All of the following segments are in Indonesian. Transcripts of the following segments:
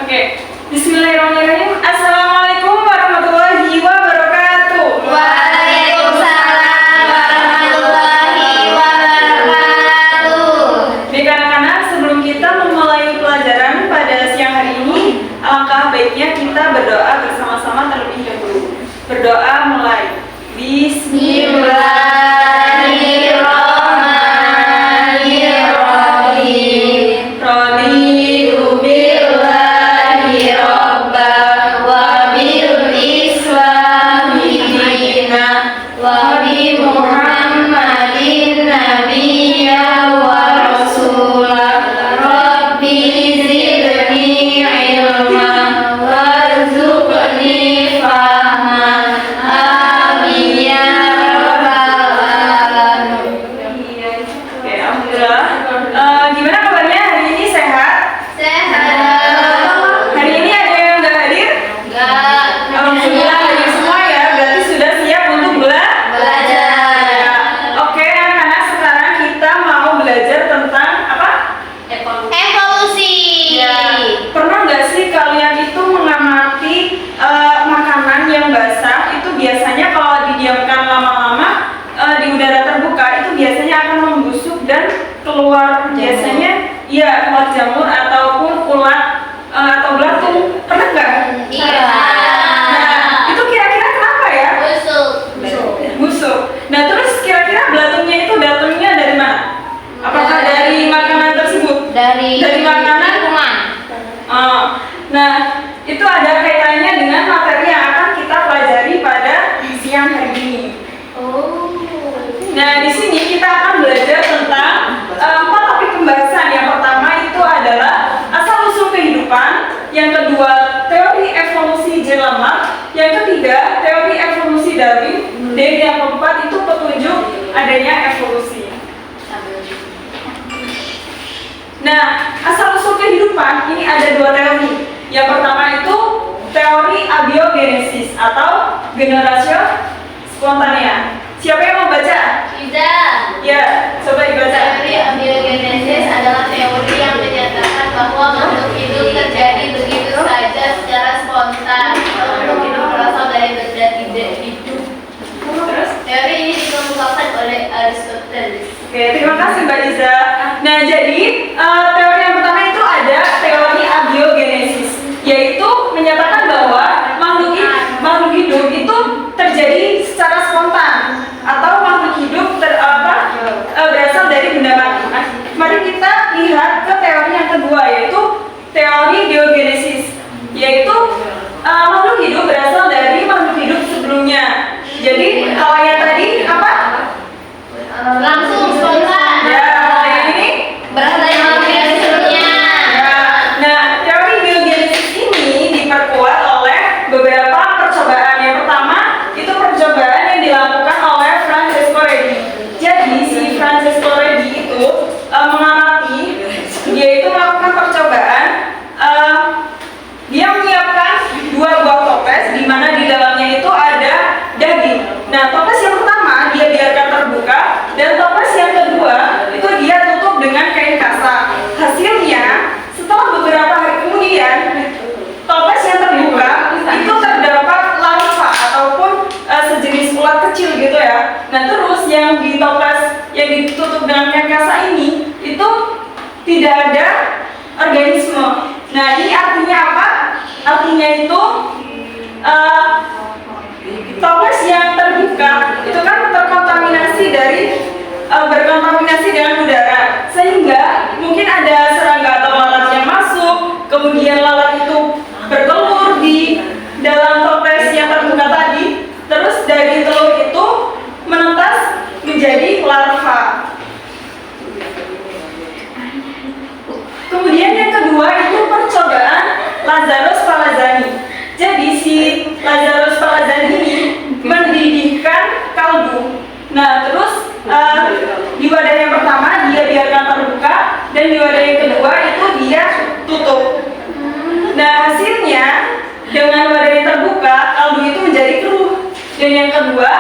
Oke. Bismillahirrahmanirrahim. Assalamualaikum warahmatullahi wabarakatuh. Waalaikumsalam warahmatullahi wabarakatuh. Baik anak-anak, sebelum kita memulai pelajaran pada siang hari ini, alangkah baiknya kita berdoa bersama-sama terlebih dahulu. Berdoa mulai. Bismillahirrahmanirrahim. Raditu billahi robba wa bil islami dina wa bi Muhammadin nabiyya wa rasulah. Rabbi zidni ilma warzuqni fahma. Amin ya rabbal alamin. Oke, alhamdulillah. Gimana kabarnya hari ini, sehat? Sehat. Hari ini ada yang nggak hadir? Enggak. Alhamdulillah hadir semua ya, berarti sudah siap untuk Belajar. Oke anak-anak, sekarang kita mau belajar tentang apa? Evolusi. Pernah nggak sih kalian itu mengamati makanan yang basah itu biasanya kalau didiamkan lama-lama di udara terbuka itu biasanya akan membusuk dan keluar biasanya ya keluar jamur ataupun ulat atau belatung. Pernah nggak? Iya. Nah, itu kira-kira kenapa ya? Busuk. Nah, terus kira-kira belatungnya itu datangnya dari mana? Apakah dari makanan tersebut? Dari makanan? lingkungan. Nah, itu ada kaitannya dengan materi yang akan kita pelajari pada siang hari ini. Oh. Nah, di sini kita akan belajar tentang 4 topik pembahasan. Yang pertama itu adalah asal-usul kehidupan, yang kedua teori evolusi J. Lamarck, yang ketiga teori evolusi Darwin, dan yang keempat itu petunjuk adanya evolusi. Nah, asal-usul kehidupan ini ada 2 teori. Yang pertama itu teori abiogenesis atau generasio spontanea. Siapa yang mau baca? Iza. Ya, coba dibaca. Teori abiogenesis adalah teori yang menyatakan bahwa makhluk hidup terjadi begitu saja secara spontan. Makhluk hidup berasal dari benda tidak hidup. Terus? Teori ini dikemukakan oleh Aristoteles. Oke, terima kasih Mbak Iza. Nah, jadi teori yang pertama itu ada teori abiogenesis, yaitu menyatakan bahwa makhluk hidup itu terjadi secara spontan atau makhluk hidup berasal dari benda mati. Nah, mari kita lihat ke teori yang kedua, yaitu teori biogenesis, yaitu makhluk hidup berasal dari makhluk hidup sebelumnya. Jadi kalau yang tadi apa? Langsung spontan. Ya, kalau yang ini Berasal dari makhluk hidup sebelumnya. ya. Nah, teori biogenesis ini diperkuat oleh beberapa percobaan. Yang pertama itu percobaan yang dilakukan oleh Francesco Redi. Jadi si Francesco Redi itu mengamati, dia itu melakukan percobaan. Dia menyiapkan 2 buah toples di mana di dalamnya itu ada daging. Nah, toples yang pertama dia biarkan terbuka, dan toples yang kedua itu dia tutup dengan kain kasa. Hasilnya, setelah beberapa hari kemudian, toples yang terbuka itu terdapat larva ataupun sejenis ulat kecil gitu ya. Nah, terus yang di toples yang ditutup dengan kain kasa ini itu tidak ada organisme. Nah, ini artinya apa? Artinya itu toples yang terbuka itu kan berkontaminasi dengan udara, sehingga mungkin ada serangga atau lalat yang masuk, kemudian lalat itu bertelur di dalam toples yang terbuka tadi, terus dari telur itu menetas menjadi larva. Kemudian yang kedua itu percobaan Lazarus Palazzani. Jadi si Lazarus Palazzani ini mendidihkan kaldu. Nah, terus di wadah yang pertama dia biarkan terbuka, dan di wadah yang kedua itu dia tutup. Nah, hasilnya dengan wadah yang terbuka kaldu itu menjadi keruh, dan yang kedua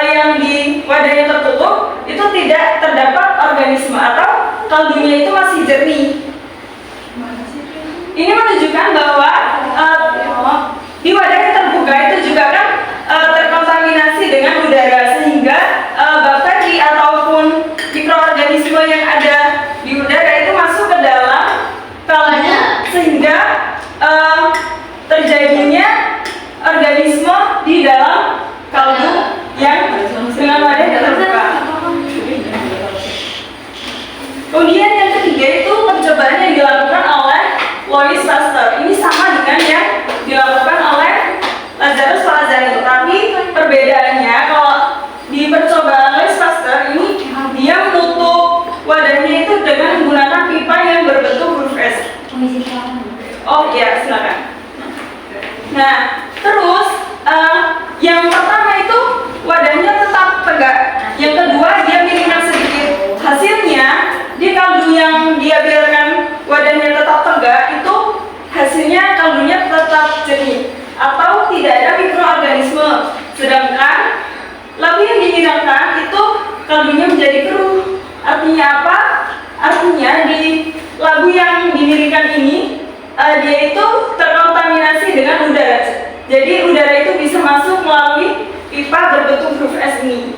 yang di wadah yang tertutup itu tidak terdapat organisme atau kaldunya itu masih jernih. Ini menunjukkan bahwa Louis Pasteur. Ini sama dengan yang dilakukan oleh Lazarus Falazani, tapi perbedaannya kalau di percobaan Louis Pasteur ini dia menutup wadahnya itu dengan menggunakan pipa yang berbentuk huruf S. Oh iya, silakan. Nah, terus yang pertama itu wadahnya tetap tegak. Yang kedua dia miringkan sedikit. Hasilnya di kaldu yang dia biarkan wadahnya tetap tegak itu hasilnya kaldunya tetap jernih atau tidak ada mikroorganisme. Sedangkan labu yang dihidangkan itu kaldunya menjadi keruh. Artinya apa? Artinya di labu yang dimiringkan ini dia itu terkontaminasi dengan udara. Jadi udara itu bisa masuk melalui pipa berbentuk huruf S ini,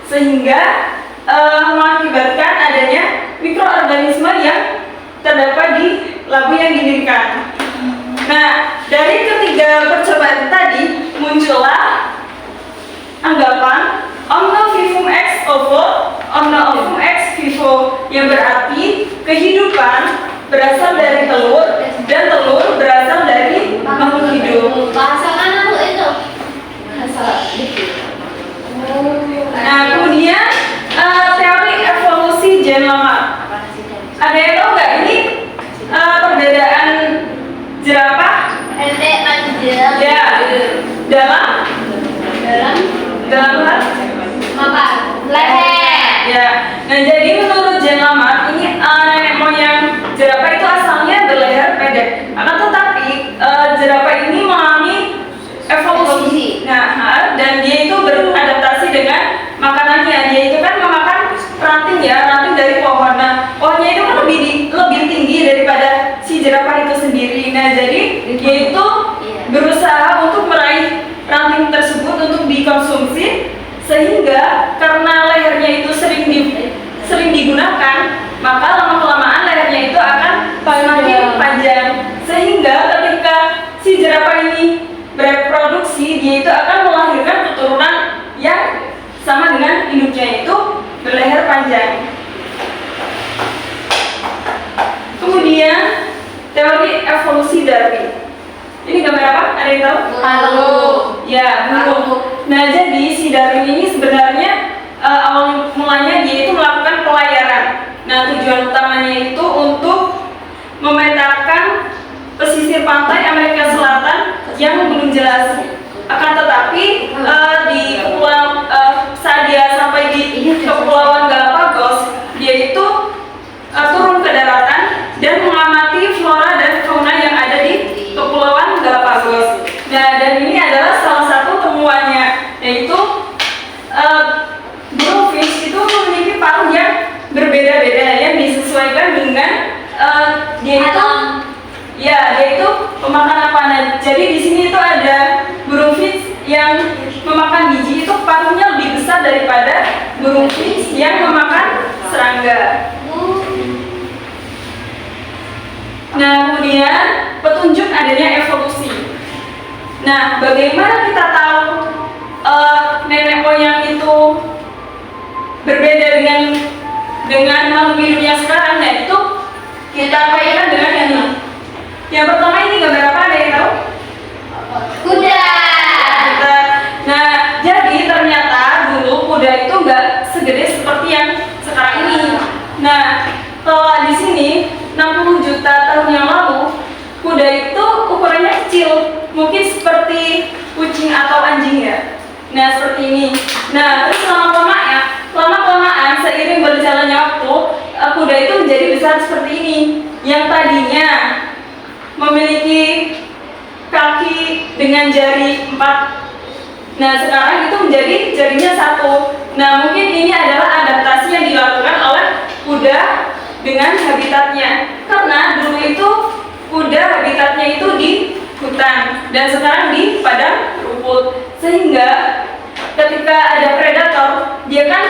sehingga mengakibatkan adanya mikroorganisme yang terdapat di labu yang dimiringkan. Nah, dari ketiga percobaan tadi muncullah anggapan omno vivum ex ovo, omno ovum ex vivo, yang berarti kehidupan berasal dari telur dan telur berasal dari makhluk hidup. Bahasa mana Bu itu? Bahasa Nah, kemudian teori evolusi gen lama. Ada yang tahu nggak ini perbedaan jerapah? ente panjang. Ya, dalam hal Makan leher. ya. Nah, jadi menurut gen lama ini nenek moyang jerapah itu asalnya berleher pendek. Akan tetapi jerapah ini mengalami evolusi. Nah, dan dia itu beradaptasi dengan makanannya. Dia itu kan memakan ranting ya, ranting dari pohon. Nah, pohonnya itu kan lebih tinggi daripada si jerapah itu sendiri. Nah, jadi dia itu berusaha untuk meraih ranting tersebut untuk dikonsumsi, sehingga karena lehernya itu sering digunakan, maka lama-kelamaan lehernya itu akan semakin panjang, sehingga ketika si jerapah ini bereproduksi, dia itu akan melahirkan keturunan yang sama dengan induknya, itu berleher panjang. Kemudian teori evolusi Darwin. Ini gambar apa? Ada yang tahu? Palu. Ya, burung. Nah, jadi si Darwin ini sebenarnya awal mulanya dia itu melakukan pelayaran. Nah, tujuan utamanya itu untuk memetakan pesisir pantai Amerika Selatan yang belum jelas. Akan tetapi di kepulauan saat dia sampai di Kepulauan Galapagos, dia itu turun ke daratan dan mengamati flora dan fauna yang ada di Kepulauan Galapagos. Nah, dan ini adalah salah satu temuannya, yaitu bluefish itu memiliki paruh yang berbeda-beda yang disesuaikan dengan dia itu pemakan apa. Nah, jadi di sini itu ada burung fish yang memakan biji, itu paruhnya lebih besar daripada burung fish yang memakan serangga. Nah, kemudian petunjuk adanya evolusi. Nah, bagaimana kita tahu nenek moyang itu berbeda dengan makhluk hidup yang sekarang? Nah, itu kita kaitkan dengan ini. Yang pertama ini gambar apa? Ada yang tahu? Kuda. Nah, jadi ternyata dulu kuda itu nggak segede seperti yang sekarang ini. Nah, kalau di sini 60 juta tahun yang lalu, kuda itu ukurannya kecil, mungkin seperti kucing atau anjing ya. Nah, seperti ini. Nah, terus lama-kelamaan seiring berjalannya waktu, kuda itu menjadi besar seperti ini. Yang tadinya memiliki kaki dengan jari 4. Nah, sekarang itu menjadi jarinya 1. Nah, mungkin ini adalah adaptasi yang dilakukan oleh kuda dengan habitatnya. Karena dulu itu kuda habitatnya itu di hutan dan sekarang di padang rumput. Sehingga ketika ada predator, dia kan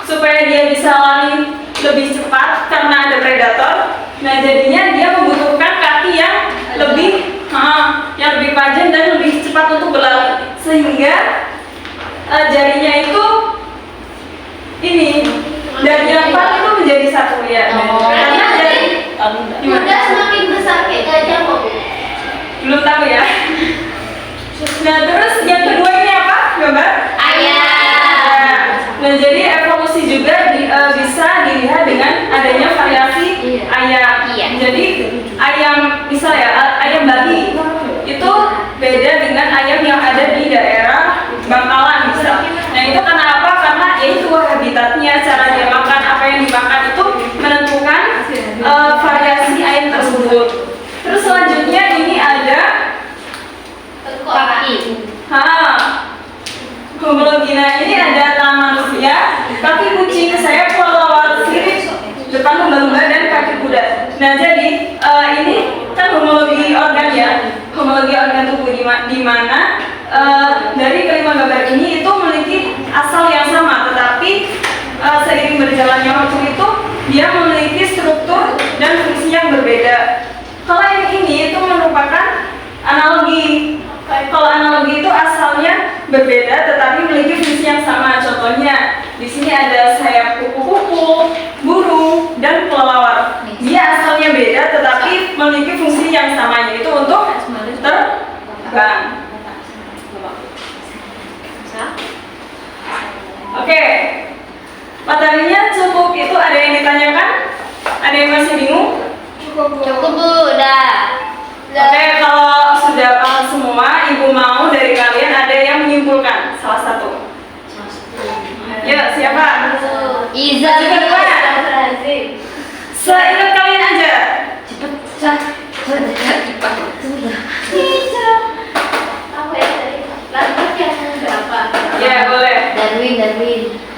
supaya dia bisa lari lebih cepat karena ada predator. Nah, jadinya dia membutuhkan kaki yang lebih panjang dan lebih cepat untuk berlari, sehingga jarinya itu ini dari yang 4 itu menjadi 1 ya. Karena jari kuda semakin Jadi ayam misal ya ayam babi itu beda dengan ayam yang ada di daerah Bangkalan misal. Nah itu karena apa? Karena itu habitatnya, cara dia makan, apa yang dimakan itu menentukan variasi ayam tersebut. Terus selanjutnya ini ada Kaki. Homologi. Nah ini ada tangan manusia, kaki kucing, sayap kelelawar, sirip, depan lumba-lumba dan kaki kuda. Nah jadi ini kan homologi organ ya, homologi organ tubuh di mana dari kelima gambar ini itu memiliki asal yang sama, tetapi seiring berjalannya waktu itu dia memiliki struktur dan fungsi yang berbeda. Kalau yang ini itu merupakan analogi. Kalau analogi itu asalnya berbeda tetapi memiliki fungsi yang sama. Contohnya di sini ada sayap kupu-kupu, burung, dan kelelawar. Dia asalnya beda tetapi memiliki fungsi yang sama, yaitu untuk terbang. Oke, materinya cukup itu. Ada yang ditanyakan? Ada yang masih bingung? Cukup Bu, udah. Oke, kalau sudah paham semua, Ibu mau dari kalian ada yang menyimpulkan salah satu. Ya, siapa? Iza. Juga dua. Seingat kalian aja. Iza. Apa ya tadi? Lanjut ya berapa? Ya, boleh. Darwin.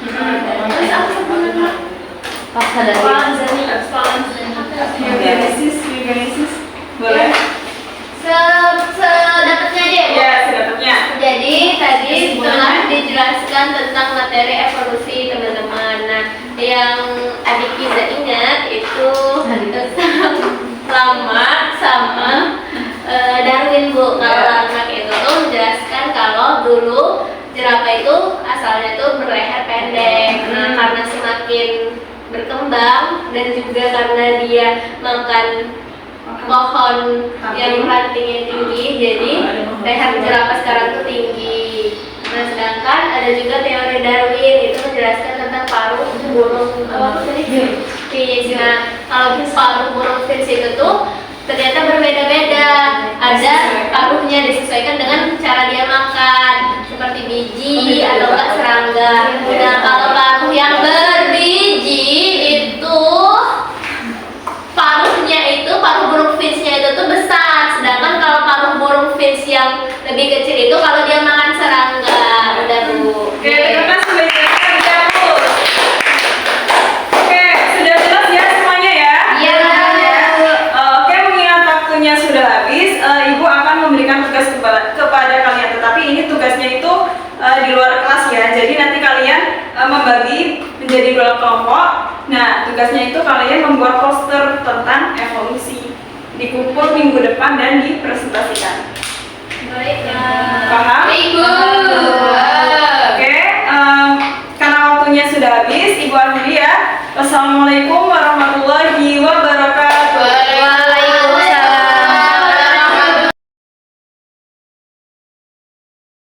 Terus apa sebenarnya? Paksa Darwin. Eugenesis. Boleh. Sedapatnya aja ya, Bu? Ya, sedapatnya. Jadi tadi telah dijelaskan tentang materi evolusi teman-teman. Nah, yang adik Iza ingat itu tentang lama sama Darwin Bu. Kalau anak itu tuh menjelaskan kalau dulu jerapah itu asalnya tuh berleher pendek. Nah, karena semakin berkembang dan juga karena dia makan pohon yang rantingnya tinggi, jadi leher jerapah sekarang tuh tinggi. Nah, sedangkan ada juga teori Darwin itu menjelaskan tentang paruh burung finch. Nah, kalau paruh burung finch itu tuh ternyata berbeda-beda. Ada paruhnya disesuaikan dengan cara dia makan, seperti biji atau enggak serangga. Nah, kalau paruh yang berbiji itu paruh burung finch-nya itu tuh besar, sedangkan kalau paruh burung finch yang lebih kecil itu kalau dia makan serangga. Udah Bu. Oke, terima kasih banyak. Oke, sudah jelas ya semuanya ya? Iya. Oke, mengingat waktunya sudah habis, Ibu akan memberikan tugas kepada kalian. Tetapi ini tugasnya itu di luar kelas ya. Jadi nanti kalian membagi menjadi 2 kelompok. Nah, tugasnya itu kalian membuat poster tentang evolusi, dikumpul minggu depan dan dipresentasikan. Baik. Paham? Ibu. Oke, karena waktunya sudah habis, Ibu akhiri ya. Wassalamualaikum warahmatullahi